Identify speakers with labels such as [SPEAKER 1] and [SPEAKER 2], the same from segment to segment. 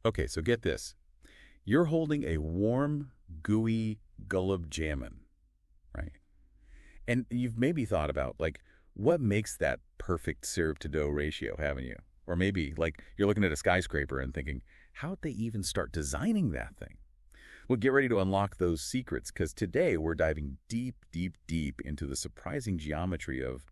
[SPEAKER 1] Okay, so get this. You're holding a warm, gooey gulab jamun, right? And you've maybe thought about, like, what makes that perfect syrup-to-dough ratio, haven't you? Or maybe, like, you're looking at a skyscraper and thinking, how'd they even start designing that thing? Well, get ready to unlock those secrets, because today we're diving deep, deep, deep into the surprising geometry of,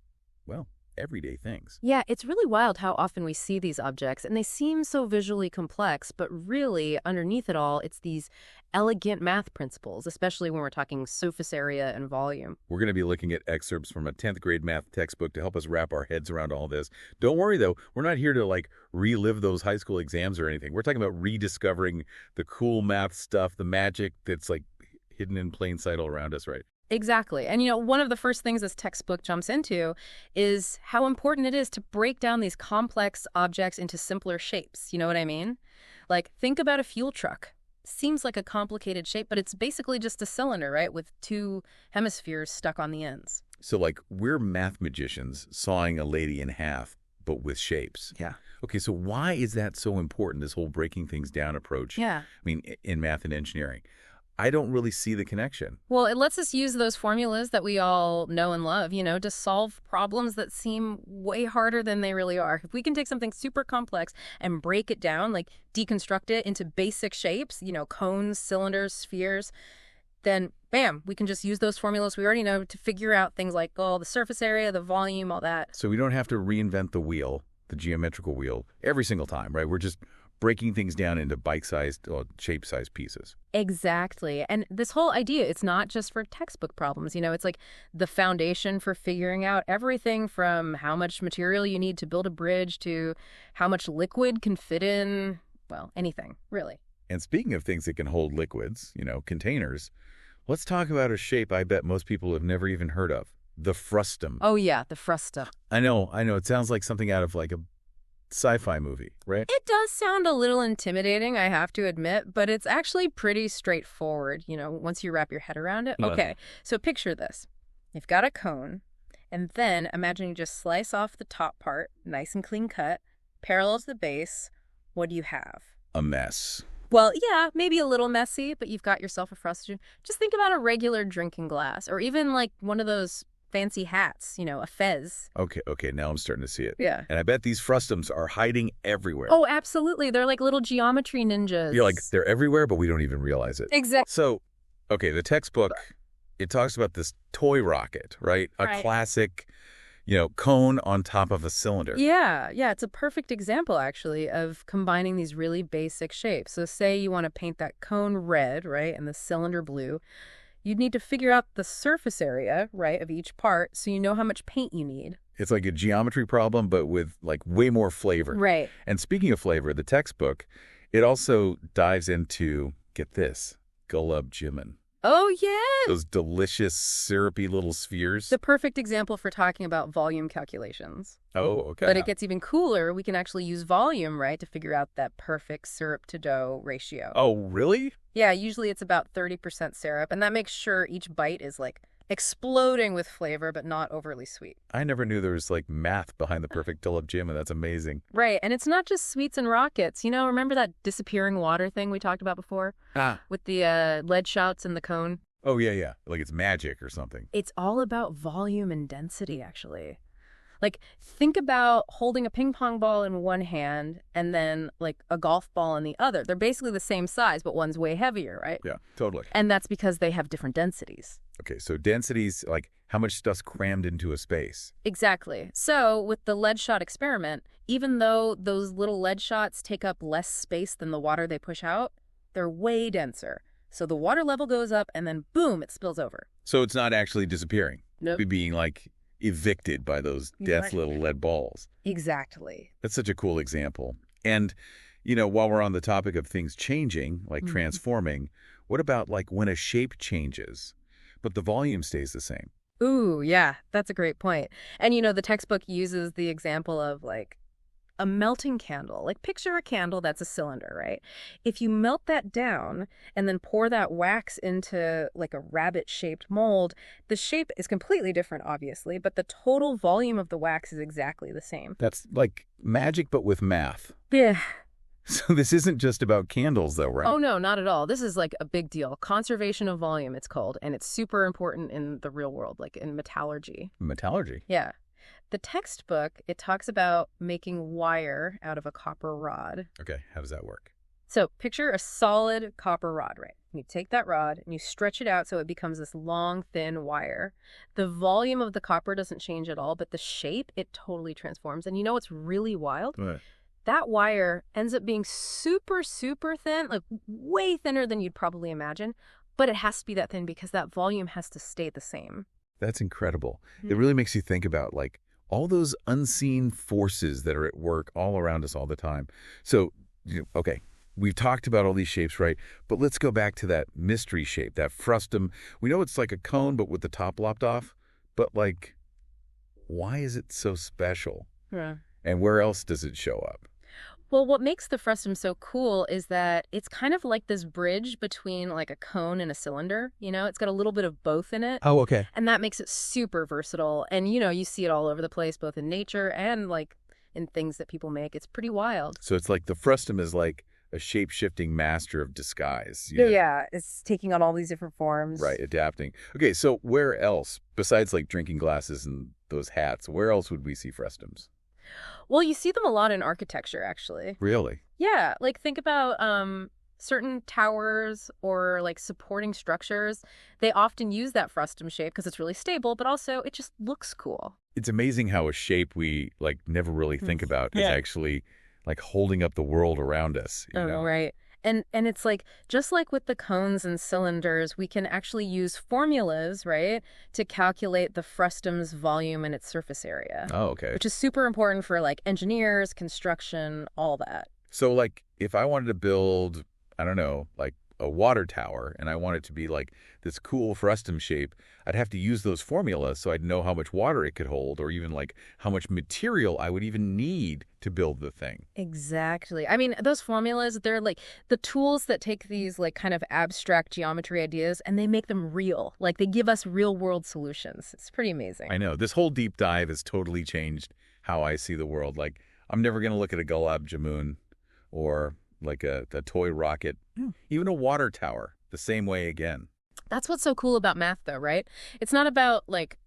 [SPEAKER 1] well, everyday things.
[SPEAKER 2] Yeah, it's really wild how often we see these objects, and they seem so visually complex, but really, underneath it all, it's these elegant math principles, especially when we're talking surface area and volume.
[SPEAKER 1] We're going to be looking at excerpts from a 10th grade math textbook to help us wrap our heads around all this. Don't worry, though. We're not here to, like, relive those high school exams or anything. We're talking about rediscovering the cool math stuff, the magic that's, like, hidden in plain sight all around us, right?
[SPEAKER 2] Exactly. And, one of the first things this textbook jumps into is how important it is to break down these complex objects into simpler shapes. You know what I mean? Like, think about a fuel truck. Seems like a complicated shape, but it's basically just a cylinder, right, with two hemispheres stuck on the ends.
[SPEAKER 1] So, like, we're math magicians sawing a lady in half, but with shapes.
[SPEAKER 2] Yeah.
[SPEAKER 1] Okay, so why is that so important, this whole breaking things down approach?
[SPEAKER 2] Yeah.
[SPEAKER 1] I mean, in math and engineering. I don't really see the connection.
[SPEAKER 2] Well, it lets us use those formulas that we all know and love, to solve problems that seem way harder than they really are. If we can take something super complex and break it down, like deconstruct it into basic shapes, cones, cylinders, spheres, then bam, we can just use those formulas we already know to figure out things like, the surface area, the volume, all that.
[SPEAKER 1] So we don't have to reinvent the wheel, the geometrical wheel, every single time, right? We're just breaking things down into bite-sized or shape-sized pieces.
[SPEAKER 2] Exactly. And this whole idea, it's not just for textbook problems. It's like the foundation for figuring out everything from how much material you need to build a bridge to how much liquid can fit in, anything, really.
[SPEAKER 1] And speaking of things that can hold liquids, containers, let's talk about a shape I bet most people have never even heard of, the frustum.
[SPEAKER 2] Oh, yeah, the frusta.
[SPEAKER 1] I know. It sounds like something out of, like, a sci-fi movie, right?
[SPEAKER 2] It does sound a little intimidating, I have to admit, but it's actually pretty straightforward, once you wrap your head around it. Okay, so picture this. You've got a cone, and then imagine you just slice off the top part, nice and clean cut, parallel to the base. What do you have?
[SPEAKER 1] A mess.
[SPEAKER 2] Well, yeah, maybe a little messy, but you've got yourself a frustration. Just think about a regular drinking glass, or even like one of those fancy hats, a fez.
[SPEAKER 1] Okay, now I'm starting to see it.
[SPEAKER 2] Yeah.
[SPEAKER 1] And I bet these frustums are hiding everywhere.
[SPEAKER 2] Oh, absolutely. They're like little geometry ninjas.
[SPEAKER 1] You're like, they're everywhere, but we don't even realize it.
[SPEAKER 2] Exactly.
[SPEAKER 1] So, okay, the textbook, it talks about this toy rocket, right? A classic, cone on top of a cylinder.
[SPEAKER 2] Yeah, it's a perfect example, actually, of combining these really basic shapes. So say you want to paint that cone red, right, and the cylinder blue. You'd need to figure out the surface area, right, of each part so you know how much paint you need.
[SPEAKER 1] It's like a geometry problem, but with, like, way more flavor.
[SPEAKER 2] Right.
[SPEAKER 1] And speaking of flavor, the textbook, it also dives into, get this, gulab jamun.
[SPEAKER 2] Oh, yeah.
[SPEAKER 1] Those delicious, syrupy little spheres.
[SPEAKER 2] The perfect example for talking about volume calculations.
[SPEAKER 1] Oh, okay.
[SPEAKER 2] But it gets even cooler. We can actually use volume, right, to figure out that perfect syrup-to-dough ratio.
[SPEAKER 1] Oh, really?
[SPEAKER 2] Yeah, usually it's about 30% syrup, and that makes sure each bite is, like, exploding with flavor, but not overly sweet.
[SPEAKER 1] I never knew there was, like, math behind the perfect gulab jamun. That's amazing.
[SPEAKER 2] Right, and it's not just sweets and rockets. Remember that disappearing water thing we talked about before? With the lead shots in the cone?
[SPEAKER 1] Oh, yeah. Like it's magic or something.
[SPEAKER 2] It's all about volume and density, actually. Like, think about holding a ping pong ball in one hand and then, like, a golf ball in the other. They're basically the same size, but one's way heavier, right?
[SPEAKER 1] Yeah, totally.
[SPEAKER 2] And that's because they have different densities.
[SPEAKER 1] Okay, so densities, like how much stuff's crammed into a space.
[SPEAKER 2] Exactly. So with the lead shot experiment, even though those little lead shots take up less space than the water they push out, they're way denser. So the water level goes up and then boom, it spills over.
[SPEAKER 1] So it's not actually disappearing.
[SPEAKER 2] Nope.
[SPEAKER 1] Being, like, evicted by those death little lead balls.
[SPEAKER 2] Exactly.
[SPEAKER 1] That's such a cool example. And, while we're on the topic of things changing, like transforming, what about, like, when a shape changes, but the volume stays the same?
[SPEAKER 2] Ooh, yeah, that's a great point. And, the textbook uses the example of, like, a melting candle. Like, picture a candle that's a cylinder, right? If you melt that down and then pour that wax into, like, a rabbit-shaped mold, the shape is completely different, obviously, but the total volume of the wax is exactly the same.
[SPEAKER 1] That's like magic, but with math.
[SPEAKER 2] Yeah.
[SPEAKER 1] So this isn't just about candles, though, right?
[SPEAKER 2] Oh, no, not at all. This is like a big deal. Conservation of volume, it's called, and it's super important in the real world, like in metallurgy.
[SPEAKER 1] Metallurgy.
[SPEAKER 2] Yeah. The textbook, it talks about making wire out of a copper rod.
[SPEAKER 1] Okay, how does that work?
[SPEAKER 2] So picture a solid copper rod, right? You take that rod and you stretch it out so it becomes this long, thin wire. The volume of the copper doesn't change at all, but the shape, it totally transforms. And you know what's really wild?
[SPEAKER 1] What?
[SPEAKER 2] That wire ends up being super, super thin, like way thinner than you'd probably imagine. But it has to be that thin because that volume has to stay the same.
[SPEAKER 1] That's incredible. It really makes you think about, like, all those unseen forces that are at work all around us all the time. So, okay, we've talked about all these shapes, right? But let's go back to that mystery shape, that frustum. We know it's like a cone, but with the top lopped off. But, like, why is it so special?
[SPEAKER 2] Yeah.
[SPEAKER 1] And where else does it show up?
[SPEAKER 2] Well, what makes the frustum so cool is that it's kind of like this bridge between like a cone and a cylinder. It's got a little bit of both in it.
[SPEAKER 1] Oh, okay.
[SPEAKER 2] And that makes it super versatile. And, you see it all over the place, both in nature and like in things that people make. It's pretty wild.
[SPEAKER 1] So it's like the frustum is like a shape-shifting master of disguise. You know?
[SPEAKER 2] Yeah, it's taking on all these different forms.
[SPEAKER 1] Right, adapting. Okay, so where else, besides like drinking glasses and those hats, where else would we see frustums?
[SPEAKER 2] Well, you see them a lot in architecture, actually.
[SPEAKER 1] Really?
[SPEAKER 2] Yeah, like think about certain towers or like supporting structures. They often use that frustum shape because it's really stable, but also it just looks cool.
[SPEAKER 1] It's amazing how a shape we like never really think about is actually like holding up the world around us. You know?
[SPEAKER 2] Right. And it's like, just like with the cones and cylinders, we can actually use formulas, right, to calculate the frustum's volume and its surface area.
[SPEAKER 1] Oh, okay.
[SPEAKER 2] Which is super important for like engineers, construction, all that.
[SPEAKER 1] So like if I wanted to build, I don't know, like a water tower and I want it to be like this cool frustum shape, I'd have to use those formulas so I'd know how much water it could hold or even like how much material I would even need to build the thing.
[SPEAKER 2] Exactly. I mean, those formulas, they're like the tools that take these like kind of abstract geometry ideas and they make them real. Like they give us real world solutions. It's pretty amazing.
[SPEAKER 1] I know. This whole deep dive has totally changed how I see the world. Like I'm never going to look at a Gulab Jamun or like a toy rocket, even a water tower, the same way again.
[SPEAKER 2] That's what's so cool about math, though, right? It's not about, like,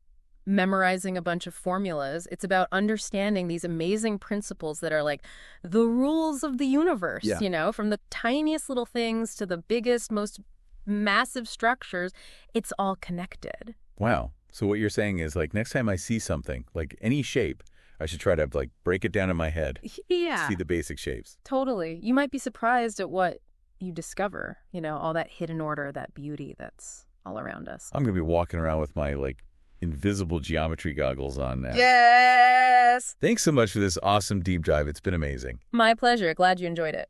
[SPEAKER 2] memorizing a bunch of formulas. It's about understanding these amazing principles that are, like, the rules of the universe, from the tiniest little things to the biggest, most massive structures. It's all connected.
[SPEAKER 1] Wow. So what you're saying is, like, next time I see something, like any shape, I should try to, like, break it down in my head.
[SPEAKER 2] Yeah.
[SPEAKER 1] See the basic shapes.
[SPEAKER 2] Totally. You might be surprised at what you discover, all that hidden order, that beauty that's all around us.
[SPEAKER 1] I'm going to be walking around with my, like, invisible geometry goggles on now.
[SPEAKER 2] Yes!
[SPEAKER 1] Thanks so much for this awesome deep dive. It's been amazing.
[SPEAKER 2] My pleasure. Glad you enjoyed it.